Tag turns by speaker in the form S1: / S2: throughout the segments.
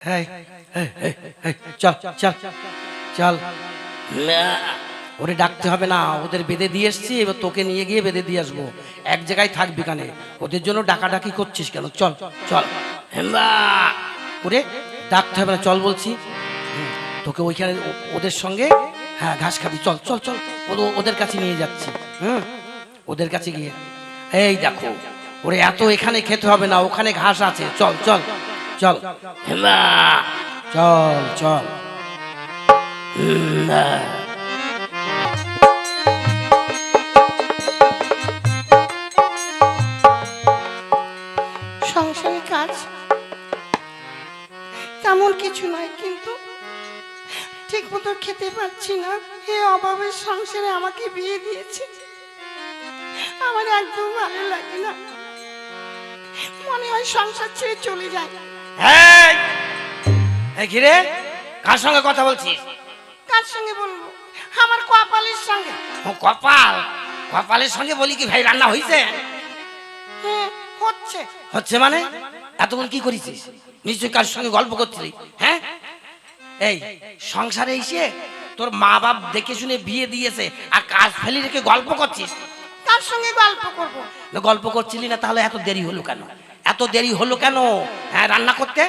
S1: এই, চল চল চল, ওরে ডাকতে হবে না, ওদের বেঁধে দিয়ে এসছি, এবার তোকে নিয়ে গিয়ে বেঁধে দিয়ে আসবো। এক জায়গায় থাকবি কানে, ওদের জন্য ডাকাডাকি করছিস কেন? চল চল হেমবা, ওরে ডাকতে হবে না, চল বলছি। তোকে ওইখানে ওদের সঙ্গে, হ্যাঁ ঘাস খাবি, চল চল চল, ওদের কাছে নিয়ে যাচ্ছি। ওদের কাছে গিয়ে এই দেখো, ওরে এত এখানে খেতে হবে না, ওখানে ঘাস আছে, চল চল চল হেমবা, চল চল।
S2: সংসারের কাজ তেমন কিছু নয়, কিন্তু ঠিক মতো খেতে পারছি না। এই অভাবের সংসারে আমাকে বিয়ে দিয়েছে, আমার একদম ভালো লাগে না। মনে হয় সংসার ছেড়ে চলে যায়।
S1: এই ঘিরে, কার সঙ্গে কথা বলছিস?
S2: কার সঙ্গে বলবো? আমার কপালের সঙ্গে।
S1: ও কপাল, কপালের সঙ্গে বলি কি ভাই রান্না হয়েছে?
S2: হ্যাঁ হচ্ছে।
S1: হচ্ছে মানে এতক্ষণ কি করেছিস? নিশ্চয়ই কার সঙ্গে গল্প করছিলি। হ্যাঁ, এই সংসারে এসে তোর মা বাপ দেখে শুনে বিয়ে দিয়েছে আর কাজ ফেলে রেখে গল্প করছিস?
S2: কার সঙ্গে গল্প করব?
S1: গল্প করছিলি না, তাহলে এত দেরি হলো কেন? এত দেরি হলো কেন? হ্যাঁ রান্না করতে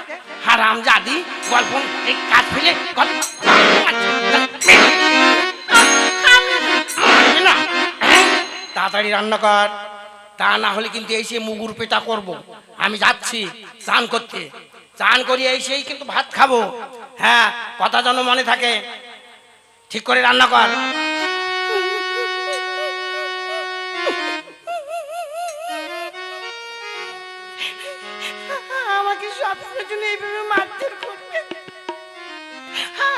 S1: হারামজাদি, গল্প এই কাজ ফেলে গল্প না। তাড়াতাড়ি রান্না কর, তা না হলে কিন্তু এসে মুগুর পেটা করব। আমি যাচ্ছি চান করতে, চান করি এসেই কিন্তু ভাত খাবো। হ্যাঁ, কথা যেন মনে থাকে, ঠিক করে রান্না কর।
S2: আমাকে সবসময়ের জন্য এইভাবে মারধর করবে?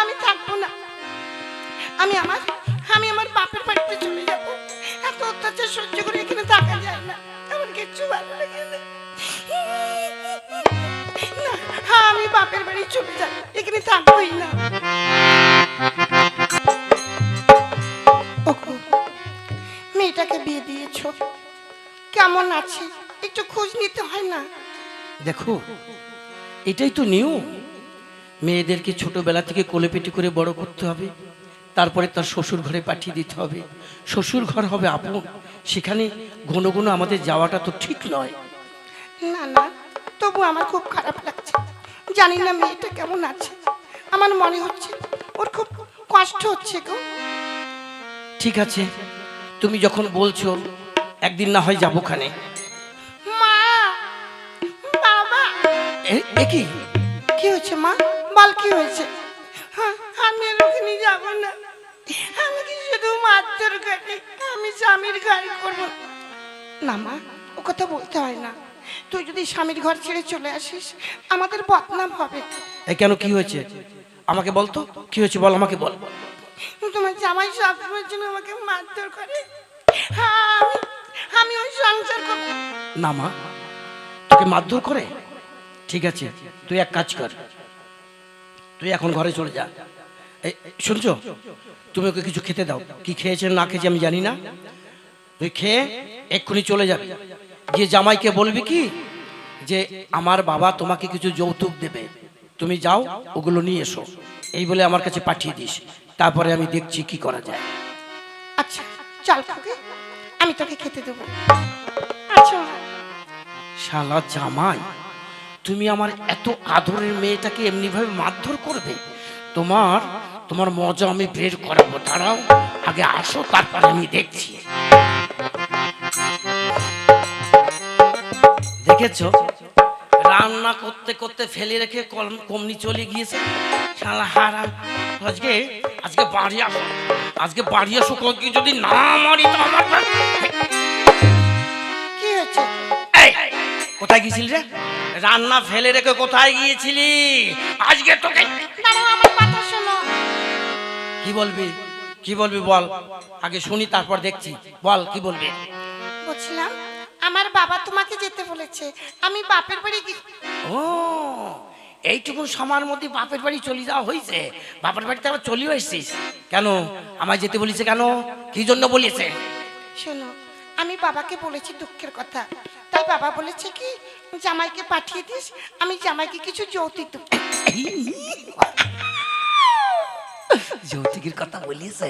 S2: আমি থাকবো না, আমি আমার বাপের বাড়িতে চলে যাবো। এত অত্যাচার সহ্য করে এখানে থাকা যায় না, আমার কিচ্ছু ভালো লাগে না। আমি বাপের বাড়ি চলে যাবো, এখানে থাকবোই না। মেয়েটাকে বিয়ে দিয়েছো, কেমন আছে একটু খোঁজ নিতে হয় না?
S1: দেখো, এটাই তো নিয়ম। মেয়েদেরকে ছোটবেলা থেকে কোলে পেটে করে বড় করতে হবে, তারপরে তার শ্বশুর ঘরে পাঠিয়ে দিতে হবে। শ্বশুর ঘর হবে আপন, সেখানে ঘন ঘন আমাদের যাওয়াটা তো ঠিক নয়।
S2: না না, তবু আমার খুব খারাপ লাগছে। জানি না মেয়েটা কেমন আছে, আমার মনে হচ্ছে ওর খুব কষ্ট হচ্ছে গো।
S1: ঠিক আছে, তুমি যখন বলছো, একদিন না হয় যাবো খানে।
S2: মা, বাবা।
S1: এ কি?
S2: কি হয়েছে মা? বল কি হয়েছে? আমি আর ওখানে যাবো না, আমাকে শুধু মারধর করে, আমি স্বামীর ঘর করবো না। মা, ও কথা বলতে হয় না। তুই যদি স্বামীর ঘর ছেড়ে চলে আসিস, আমাদের বদনাম হবে।
S1: কেন, কি হয়েছে আমাকে বল তো, কি হয়েছে বল, আমাকে বল।
S2: তোমার জামাই সবসময়ের জন্য আমাকে মারধর করে, আমি ওই সংসার করব
S1: না মা, তোকে মারধর করে? ঠিক আছে, তুই এক কাজ কর, তুই এখন ঘরে চলে যা। এই শুনছো, তুমি ওকে কিছু খেতে দাও। কি খেয়েছে না খেয়েছে আমি জানি না, তুই খেয়ে এক্ষুনি চলে যাবি। গিয়ে জামাইকে বলবি কি যে আমার বাবা তোমাকে কিছু যৌতুক দেবে, তুমি যাও ওগুলো নিয়ে এসো, এই বলে আমার কাছে পাঠিয়ে দিস। তারপরে আমি দেখছি কি করা যায়।
S2: আচ্ছা চল খোকা, আমি তোকে খেতে দেবো। আচ্ছা।
S1: শালা জামাই, তুমি আমার এত আদরের মেয়েটাকে এমনি ভাবে মারধর করবে? তোমার তোমার মজা আমি বের করাবো, দাঁড়াও, আগে আসো তারপরে আমি দেখছি। দেখেছো, রান্না করতে করতে ফেলে রেখে কমনি চলে গিয়েছে। শালা হারাম, আজকে আজকে বাড়ি আসো, আজকে বাড়ি আসো, যদি না মারি তো আমার।
S2: কি হয়েছে?
S1: কোথায় গিয়েছিলি রে? রান্না ফেলে রেখে কোথায় গিয়েছিলি? আজকে তোকে।
S2: দাঁড়াও, আমার কথা শোনো।
S1: কি বলবি, কি বলবি বল, আগে শুনি তারপর দেখছি, বল কি বলবি।
S2: বলছিলাম আমার বাবা তোমাকে যেতে বলেছে, আমি বাপের বাড়ি
S1: ও, এইটুকু সময়ের মধ্যে বাপের বাড়ি চলে যাওয়া হয়েছে? বাপের বাড়িতে আবার চলেও এসেছিস কেন? আমায় যেতে বলেছে কেন, কি জন্য বলেছে?
S2: শোনো, আমি বাবাকে বলেছি দুঃখের কথা, তাই বাবা বলেছে কি জামাইকে পাঠিয়ে দিস, আমি জামাইকে কিছু যৌতুক দেব।
S1: যৌতুকের কথা বলিয়েছে,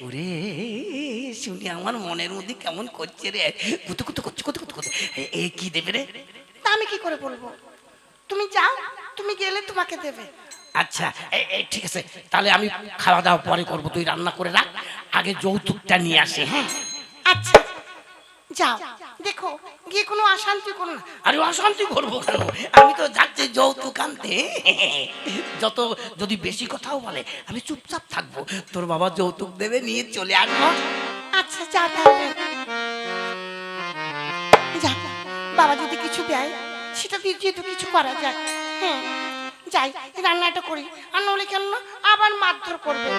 S1: ওরে শুনে আমার মনের মধ্যে কেমন করছে রে, কুতু কুতু করছে, কুতু কুতু করছে। এ কি দেবে রে?
S2: তা আমি কি করে বলবো? তুমি যাও, তুমি গেলে তোমাকে দেবে।
S1: আচ্ছা ঠিক আছে, তাহলে আমি খাওয়া দাওয়া পরে করবো, তুই রান্না করে রাখ, আগে যৌতুকটা নিয়ে আসে। হ্যাঁ
S2: আচ্ছা যাও, দেখো গিয়ে কোনো অশান্তি করো না।
S1: আরে অশান্তি করবো কেন, আমি তো যাচ্ছি যৌতুক আনতে। যত যদি বেশি কথাও বলে আমি চুপচাপ থাকবো, তোর বাবা যৌতুক দেবে, নিয়ে চলে আসবো।
S2: আচ্ছা যা তাহলে যা, বাবা যদি কিছু দেয় সেটা দিয়ে যেহেতু কিছু করা যায়। হ্যাঁ যাই, রান্নাটা করি, আর নলে কেন না আবার মারধর করবে।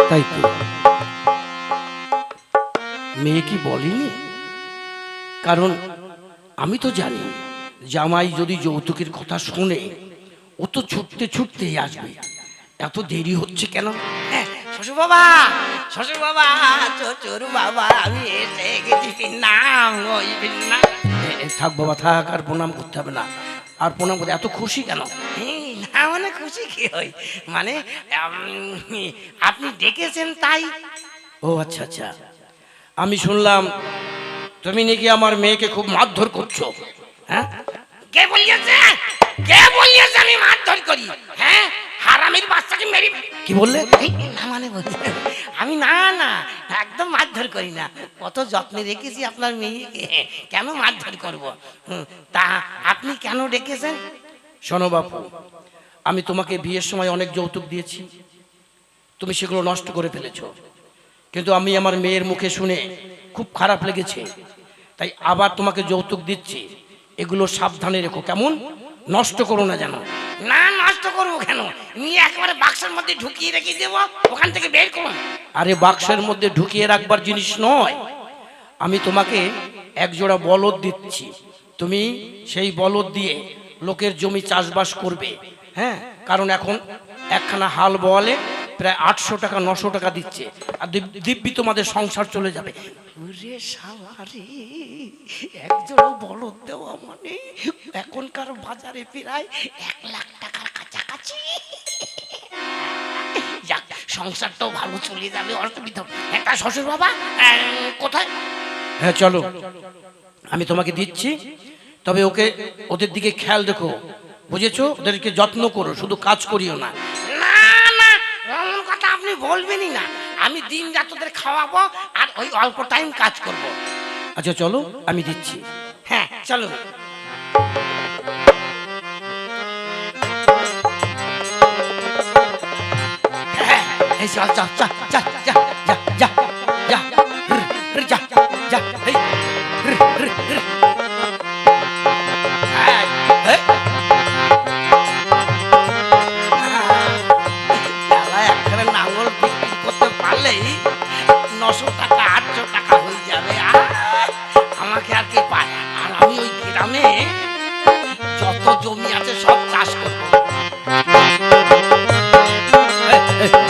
S1: তাই তো, মেয়ে কি বলেনি? কারণ আমি তো জানি জামাই যদি যৌতুকের কথা শুনে ও তো ছুটতে ছুটতেই আসবে, এত দেরি হচ্ছে কেন? শ্বশুর বাবা, শ্বশুর বাবা, শ্বশুর বাবা, আমি এসে গেছি, নাম ওই না। থাক বাবা থাক, আর প্রণাম করতে হবে না, আর প্রণাম করতে এত খুশি কেন? না মানে খুশি কি হয়, মানে আপনি ডেকেছেন তাই। ও আচ্ছা আচ্ছা, আমি শুনলাম তুমি নাকি আমার মেয়েকে খুব মারধর করছো। হ্যাঁ কে বলিয়েছে, কে বলিয়েছে আমি মারধর করি? হ্যাঁ হারামির বাচ্চাকে মেরি। কি বললে? না মানে বলছে আমি, না না একদম মারধর করি না, কত যত্নে রেখেছি আপনার মেয়েকে, কেন মারধর করব? তা আপনি কেন ডেকেছেন? শোনো বাপু, আমি তোমাকে বিয়ের সময় অনেক যৌতুক দিয়েছি, তুমি সেগুলো নষ্ট করে ফেলেছো, কিন্তু আমি আমার মেয়ের মুখে শুনে খুব খারাপ লেগেছে, তাই আবার তোমাকে যৌতুক দিচ্ছি, এগুলো সাবধানে রেখো, কেমন? নষ্ট করো না যেন। না নষ্ট করবো কেন, নিয়ে একেবারে বাক্সের মধ্যে ঢুকিয়ে রেখে দেবো, ওখান থেকে বের করুন। আরে বাক্সের মধ্যে ঢুকিয়ে রাখবার জিনিস নয়, আমি তোমাকে এক জোড়া বলদ দিচ্ছি, তুমি সেই বলদ দিয়ে লোকের জমি চাষবাস করবে। হ্যাঁ কারণ এখন একখানা হাল বলে প্রায় 800 টাকা 900 টাকা দিচ্ছে, আর দিব্যি তোমাদের সংসার চলে যাবে। ওরে শালারে, একজোড়া বলদ দেওয়া মানে এখনকার বাজারে প্রায় 1 লাখ টাকার কাছাকাছি। যাক সংসারটাও ভালো চলে যাবে, অসুবিধা। একটা শ্বশুর বাবা কোথায়? হ্যাঁ চলো, আমি তোমাকে দিচ্ছি, তবে ওদের দিকে খেয়াল রেখো, বুঝেছো? ওদেরকে যত্ন করো, শুধু কাজ করিও না। না না এমন কথা আপনি বলবেনই না, আমি দিন রাত ওদের খাওয়াবো আর ওই অল্প টাইম কাজ করব। আচ্ছা চলো আমি দিচ্ছি। হ্যাঁ চলো। এই চল চল চল যা যা যা যা যা যা যা এই নাঙল বিক্রি করতে পারলেই 900 টাকা 800 টাকা হয়ে যাবে, আমাকে আর কে পায়? আর আমি ওই গ্রামে যত জমি আছে সব চাষ করবো।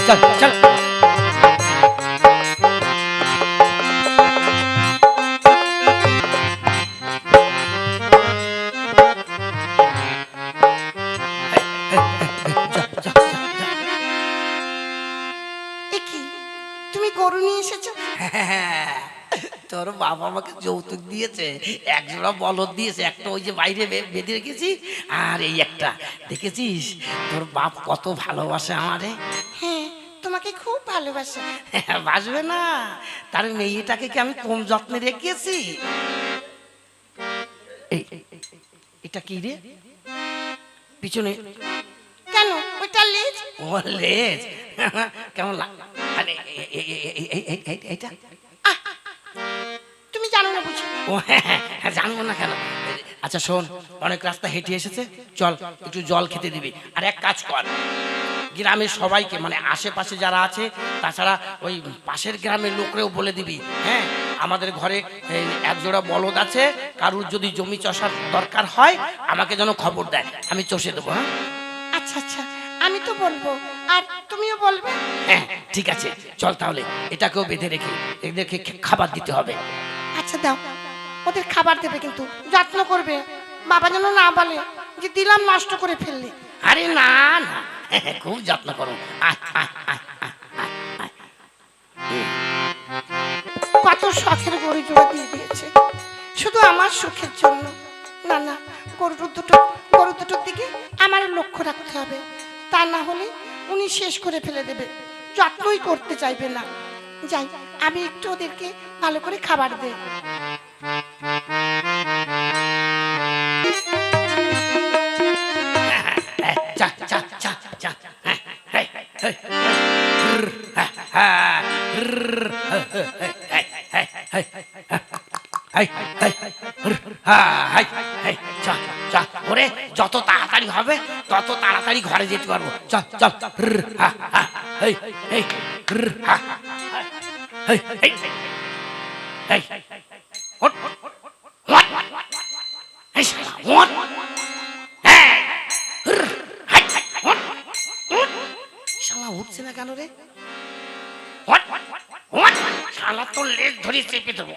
S1: চল চল।
S2: তুমি গরু নিয়ে এসেছো?
S1: তোর বাবা আমাকে যৌতুক দিয়েছে, এক জোড়া বলদ দিয়েছে, একটা ওই যে বাইরে বেঁধে রেখেছি, আর এই একটা দেখেছিস, তোর বাপ কত ভালোবাসে আমারে।
S2: হ্যাঁ তোমাকে খুব ভালোবাসে।
S1: বাসবে না, তার মেয়েটাকে কি আমি কম যত্নে রেখেছি? এটা কি রে পিছনে?
S2: কেন ওইটা লেজ?
S1: ও লেজ, কেমন লাগে? এইটা
S2: তুমি জানো না বুঝি?
S1: ও হ্যাঁ জানবো না কেন? আচ্ছা শোন, অনেক রাস্তা হেঁটে এসেছে, চল একটু জল খেতে দিবি, আর এক কাজ কর, গ্রামের সবাইকে মানে আশেপাশে যারা আছে, তাছাড়া ওই পাশের গ্রামের লোকরেও বলে দিবি, হ্যাঁ আমাদের ঘরে এক জোড়া বলদ আছে, কারুর যদি জমি চষার দরকার হয় আমাকে যেন খবর দেয়, আমি চষে দেবো। হ্যাঁ
S2: আচ্ছা আচ্ছা আমি তো বলবো, আর তুমিও বলবে।
S1: হ্যাঁ ঠিক আছে চল, তাহলে এটাকেও বেঁধে রেখে এদেরকে খাবার দিতে হবে।
S2: আচ্ছা দাও। ওদের খাবার দেবে, কিন্তু যত্ন করবে, বাবা যেন না বলে যে দিলাম নষ্ট করে ফেললি।
S1: আরে না না, খুব যত্ন করো। আয়, আয়, আয়, আয়, আয়, আয়।
S2: কত শখের গরু জোড়া দিয়ে দিয়েছে শুধু আমার সুখের জন্য। না না, গরু দুটোর দিকে আমার লক্ষ্য রাখতে হবে, তা না হলে উনি শেষ করে ফেলে দেবে, যত্নই করতে চাইবে না। যাই, আমি একটু ওদেরকে ভালো করে খাবার দেই।
S1: চা চা চা চা। ওরে যত তাড়াতাড়ি হবে তত তাড়াতাড়ি ঘরে যেতে পারবো। চল চল। শালা উঠছে না কেন রে? শালা তো লেজ ধরে চেপে দেবো।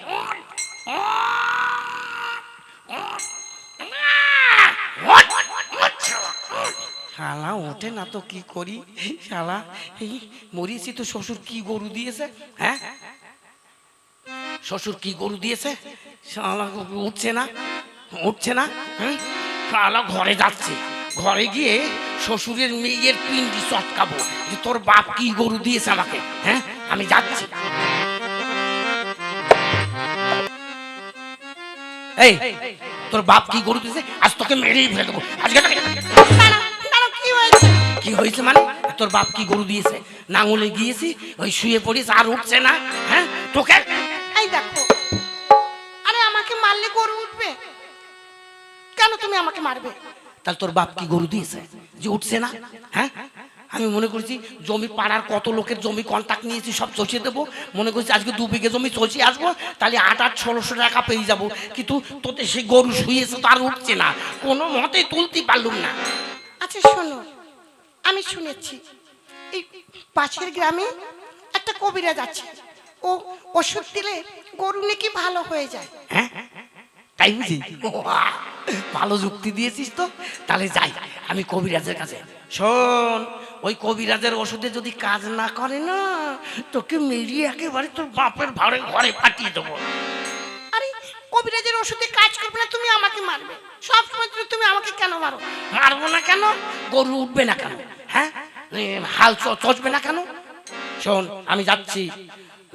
S1: শালা ওঠে না তো কি করি? শালা এই মরিয়েছি তো। শ্বশুর কি গরু দিয়েছে? হ্যাঁ, শ্বশুর কি গরু দিয়েছে? শালা উঠছে না, উঠছে না। শালা ঘরে যাচ্ছে, ঘরে গিয়ে শ্বশুরের মেয়ের পিন্ডি চটকাবো যে তোর বাপ কি গরু দিয়েছে আমাকে। হ্যাঁ, আমি যাচ্ছি। এই, তোর বাপ কি গরু দিয়েছে? আজ তোকে মেরেই ফেলে দেবো আজকে। কি হয়েছে মানে? তোর বাপ কি গরু দিয়েছে? নাঙলে গিয়েছি, ওই শুয়ে পড়িস আর উঠছে না। হ্যাঁ, তোকে
S2: এই দেখো, আরে আমাকে মারলে গরু উঠবে কেন? তুমি আমাকে মারবে?
S1: তাহলে তোর বাপ কি গরু দিয়েছে যে উঠছে না? হ্যাঁ, আমি মনে করছি জমি পাড়ার কত লোকের জমি কন্ট্রাক্ট নিয়েছি, সব চষিয়ে দেবো। মনে করছি আজকে 2 বিঘে জমি চষিয়ে আসবো, তাহলে 8-1600 টাকা পেয়ে যাবো। কিন্তু তোতে সেই গরু শুয়েছে তো আর উঠছে না, কোনো মতেই তুলতে পারলুম না।
S2: আচ্ছা শোনো, আমি শুনেছি এই পাশের গ্রামে একটা কবিরাজ আছে, ও ওষুধ দিলে গরু নাকি ভালো হয়ে যায়।
S1: হ্যাঁ, তাই বুঝি? ভালো যুক্তি দিয়েছিস তো। তাহলে যাই আমি কবিরাজের কাছে। শোন, ওই কবিরাজের ওষুধে যদি কাজ না করে না, তোকে মেরিয়ে একেবারে তোর বাপের ঘরে ঘরে পাঠিয়ে দেবো।
S2: আরে কবিরাজের ওষুধে কাজ করবে না, তুমি আমাকে মারবে সব সময়। তুমি আমাকে কেন মারো?
S1: মারবো না কেন? গরু উঠবে না কেন? হ্যাঁ, হাল চষবে না কেন? শোন, আমি যাচ্ছি।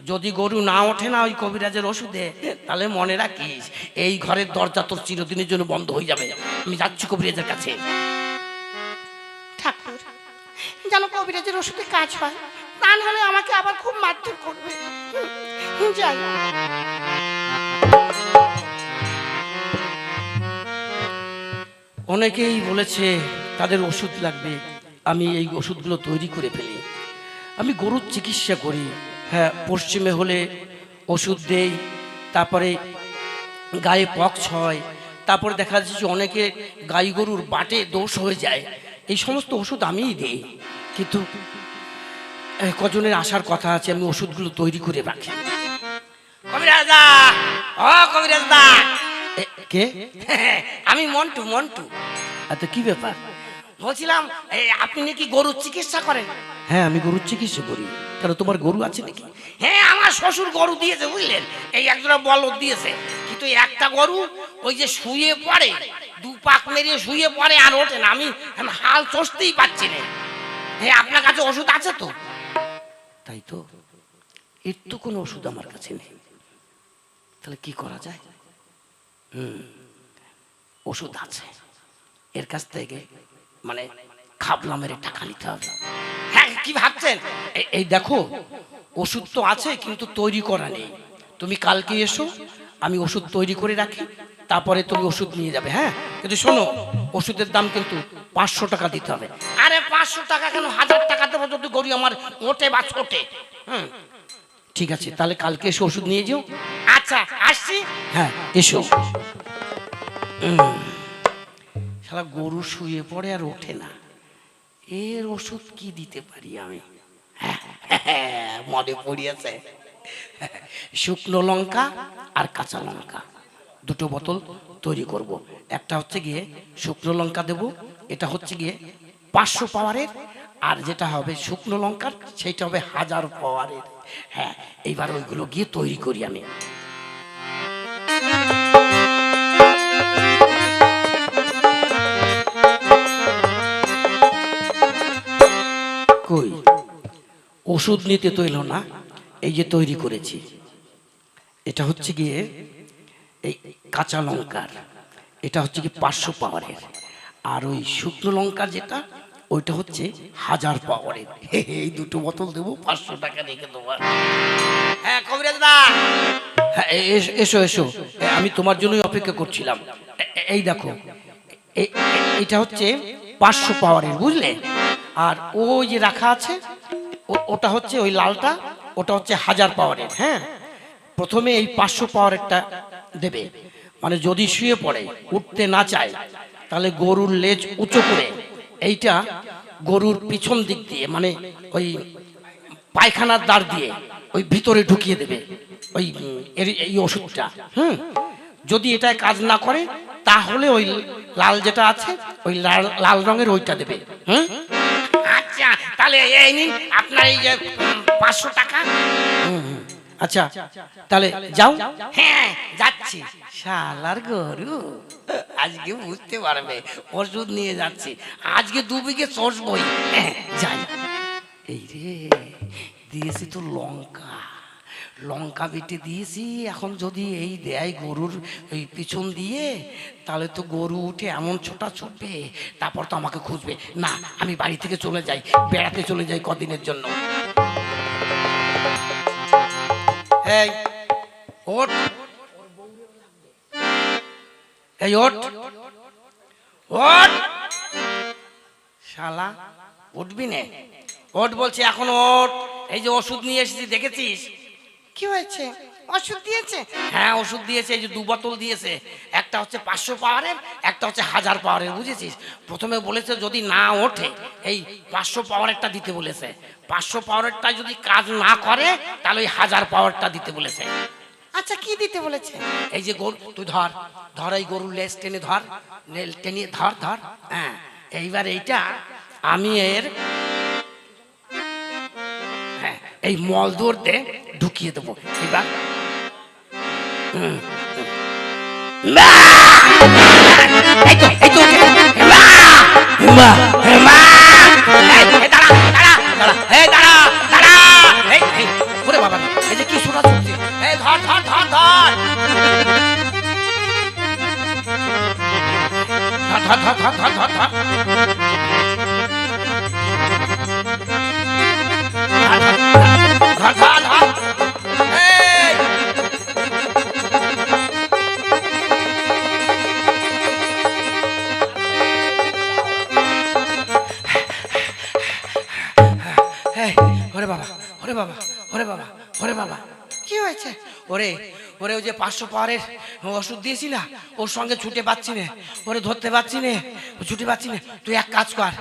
S1: যদি গরু না ওঠে না ওই কবিরাজের ওষুধে, তাহলে মনে রাখিস এই ঘরের দরজা তোর চিরদিনের জন্য বন্ধ হয়ে যাবে। আমি যাচ্ছি কবিরাজের কাছে।
S2: ঠাকুর, যেন কবিরাজের ওষুধে কাজ হয়, তা নাহলে আমাকে আবার খুব মারধর করবে। যাই।
S1: অনেকেই বলেছে তাদের ওষুধ লাগবে, আমি এই ওষুধগুলো তৈরি করে ফেলি। আমি গরুর চিকিৎসা করি। হ্যাঁ, পশ্চিমে হলে ওষুধ দেই, তারপরে গায়ে পক্স হয়, তারপরে দেখা যাচ্ছে যে অনেকে গাই গরুর বাটে দোষ হয়ে যায়। এই সমস্ত ওষুধ আমিই দিই, কিন্তু কজনের আসার কথা আছে, আমি ওষুধগুলো তৈরি করে রাখি। কবিরাজদা, ও কবিরাজদা। কে? আমি মন্টু। মন্টু, আচ্ছা কি ব্যাপার? বলছিলাম আপনি নাকি গরুর চিকিৎসা করেন? হ্যাঁ, আমি গরুর চিকিৎসা করি। কেন, তোমার গরু আছে নাকি? হ্যাঁ, আমার শ্বশুর গরু দিয়েছে বুঝলেন, এই একজোড়া বলদ দিয়েছে। কিন্তু একটা গরু ওই যে শুয়ে পড়ে, 2 পাক মেরে শুয়ে পড়ে আর ওঠে না। আমি হাল চষতেই পারছি না। হ্যাঁ, আপনার কাছে ওষুধ আছে তো? তাই তো, এর তো কোনো ওষুধ আমার কাছে নেই। তাহলে কি করা যায়? ওষুধ আছে, এর কাছ থেকে মানে খাবলামের টাকা নিতে হবে। হ্যাঁ, কি ভাবছেন? এই দেখো, ওষুধ তো আছে কিন্তু তৈরি করা নেই। তুমি কালকে এসো, আমি ওষুধ তৈরি করে রাখি, তারপরে তুমি ওষুধ নিয়ে যাবে। হ্যাঁ, কিন্তু শোনো, ওষুধের দাম কিন্তু 500 টাকা দিতে হবে। আরে 500 টাকা কেন, 1000 টাকা দেবো যদি গরু আমার ওঠে বা ছোটে। ঠিক আছে, তাহলে কালকে এসে ওষুধ নিয়ে যাও। আচ্ছা, আসছি। হ্যাঁ, এসো। শালা গরু শুয়ে পড়ে আর ওঠে না, এর ওষুধ কি দিতে পারি আমি? মনে পড়িয়াছে, শুকনো লঙ্কা আর কাঁচা লঙ্কা দুটো বোতল তৈরি করব। একটা হচ্ছে গিয়ে শুকনো লঙ্কা দেব, এটা হচ্ছে গিয়ে 500 পাওয়ারের, আর যেটা হবে শুকনো লঙ্কার সেইটা হবে 1000 পাওয়ারের। হ্যাঁ, এইবার ওইগুলো গিয়ে তৈরি করি আমি। কই ওষুধ নিতে তো এলো না, এই যে তৈরি করেছি। এটা হচ্ছে গিয়ে এই কাঁচা লঙ্কার, এটা হচ্ছে কি 500 পাওয়ারের, আর ওই শুকনো লঙ্কার যেটা ওইটা হচ্ছে 1000 পাওয়ারের। এই দুটো বোতল দেবো, 500 টাকা রেখে দেবো। হ্যাঁ কবিরাজ দা, হ্যাঁ এসো এসো, আমি তোমার জন্যই অপেক্ষা করছিলাম। এই দেখো, এটা হচ্ছে 500 পাওয়ারের, বুঝলে? আর ওই যে রাখা আছে ওটা হচ্ছে ওই লালটা, ওটা হচ্ছে 1000 পাওয়ারের। হ্যাঁ, প্রথমে এই 500 পাওয়ারেরটা দেবে, মানে যদি শুয়ে পড়ে উঠতে না চায় তাহলে গরুর লেজ উঁচু করে এইটা গরুর পিছন দিক দিয়ে, মানে ওই পায়খানার দ্বার দিয়ে ওই ভিতরে ঢুকিয়ে দেবে ওই এই ওষুধটা। যদি এটা কাজ না করে তাহলে ওই লাল যেটা আছে ওই লাল রঙের ওইটা দেবে। আচ্ছা, তাহলে এই নিন আপনার এই যে 500 টাকা। আচ্ছা তাহলে যাও। হ্যাঁ যাচ্ছি। শালার গরু আজকে বুঝতে পারবে, ওষুধ নিয়ে যাচ্ছি, আজকে 2 বিঘে চষবই। যাই। এই রে, দিয়েছি তো লঙ্কা, লঙ্কা বেটে দিয়েছি, এখন যদি এই দেয় গরুর ওই পিছন দিয়ে, তাহলে তো গরু উঠে এমন ছোটা ছুটবে, তারপর তো আমাকে খুঁজবে। না, আমি বাড়ি থেকে চলে যাই, বেড়াতে চলে যাই কদিনের জন্য। এই ওঠ, এই ওঠ, ওঠ শালা, উঠবি নে? ওঠ বলছি, এখন ওঠ। এই যে ওষুধ নিয়ে এসেছি, দেখেছিস?
S2: কি হয়েছে? ওষুধ দিয়েছে?
S1: হ্যাঁ ওষুধ দিয়েছে, এই যে 2 বোতল দিয়েছে, একটা হচ্ছে 500 পাওয়ারের, একটা হচ্ছে 1000 পাওয়ারের, বুঝেছিস? প্রথমে বলেছে যদি না ওঠে এই 500 পাওয়ারেরটা দিতে বলেছে, 500 পাওয়ারেরটা যদি কাজ না করে তাহলে ওই 1000 পাওয়ারটা দিতে বলেছে।
S2: আচ্ছা, কি দিতে বলেছে?
S1: এই যে গরু, তুই ধর ধর, এই গরুর লেজ টেনে ধর, টেনে ধর ধর। হ্যাঁ, এইবার এইটা আমি এর এই মল দৌড়তে ঢুকিয়ে দেবো। এবার বাবা, এই যে কি শোনা চলছে, ধর ধর ধর ধর ধর ধর ধর ধর ধর ধর। ওরে বাবা, ওরে বাবা, ওরে বাবা, ওরে বাবা,
S2: কি হয়েছে?
S1: ওরে ওরে, ওই যে 500 পাওয়ারের ওষুধ দিয়েছি না, ওর সঙ্গে ছুটে পাচ্ছি না, ওরে ধরতে পাচ্ছি না, ছুটে পাচ্ছি না। তুই এক কাজ কর,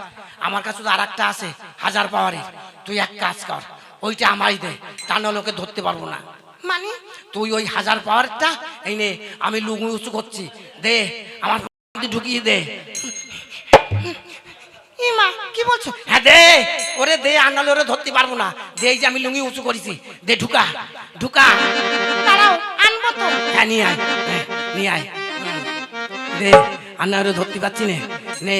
S1: আমার কাছে তো আর একটা আছে 1000 পাওয়ারের, তুই এক কাজ কর, ওইটা আমারই দে, তা নাহলে ওকে ধরতে পারবো না।
S2: মানে?
S1: তুই ওই 1000 পাওয়ারটা এই নে, আমি লুঙ্গি উঁচু করছি, দে আমার ঢুকিয়ে দে।
S2: মা কি বলছো?
S1: হ্যাঁ দে, ওরে দে, আর নাহলে ওরে ধরতে পারবো না। দে, এই যে আমি লুঙ্গি উঁচু করেছি, দে, ঢুকা ঢুকা।
S2: দাঁড়াও, আনবো তো।
S1: হ্যাঁ নিয়ে আয়, নিয়ে আয়, দে, আর না ওরে ধরতে পারছি নে। নে,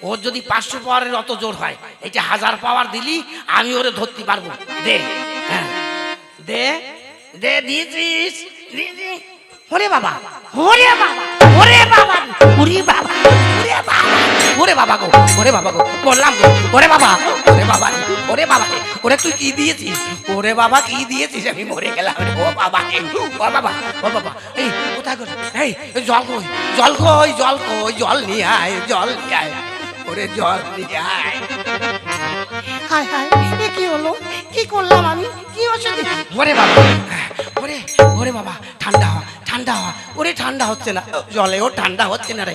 S1: ওর যদি 500 পাওয়ারের অত জোর হয়, এটা 1000 পাওয়ার দিলি আমি ওরে ধরতে পারবো। দে, হ্যাঁ দে, দে, দিয়েছিস, দিয়েছি। ওরে বাবা, ওরে বাবা, ওরে বাবা, ওরে বাবা, ওরে বাবা, ওরে বাবা গো, ওরে বাবা গো, বললাম গো, ওরে বাবা, ওরে বাবা, ওরে বাবা, ওরে তুই কি দিয়েছিস? ওরে বাবা কি দিয়েছিস? আমি মরে গেলাম। ও বাবা, ও বাবা, ও বাবা, এই কোথায় গো? এই জল কই, জল কই, জল কই, জল নিয়ে আয়, জল নিয়ে আয়, ওরে জল নিয়ে আয়।
S2: হায় হায়, এ কি হলো? কি করলাম আমি? কি ওষুধ?
S1: ওরে বাবা, ওরে ওরে বাবা, ঠান্ডা ঠান্ডা হ। ওরে ঠান্ডা হচ্ছে না, জলেও ঠান্ডা হচ্ছে না রে।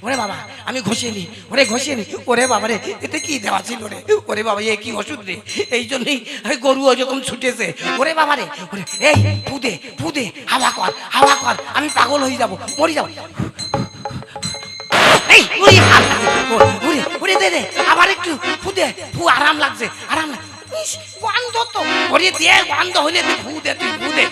S1: ওরে বাবা আমি ঘষিয়ে নি, ওরে ঘষিয়ে নি। ওরে বাবা রে, এতে কি দেওয়া ছিল রে? ওরে বাবা এ কি ওষুধ রে? এই জন্যই গরু ওরকম ছুটেছে। ওরে বাবা রে, ওরে এই ফুদে ফুদে, হাওয়া কর হাওয়া কর, আমি পাগল হয়ে যাব, মরে যাব। এই উড়ি উড়ি উড়ি দে দে, আবার একটু ফুদে ফু, আরাম লাগছে আরাম লাগ। ইস, বন্ধ তো ওরে দে, বন্ধ হইলে তুই ফু দে, তুই ফু দে।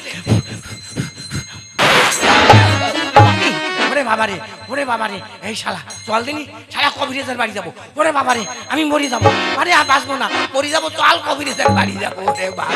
S1: ওরে বাবা রে, ওরে বাবা রে, এই শালা চল দিনি, শালা কবিরাজের বাড়ি যাবো। ওরে বাবা রে, আমি মরে যাবো, আরে আর বাঁচবো না, মরে যাবো, চল কবিরাজের বাড়ি যাবো। ওরে বাবা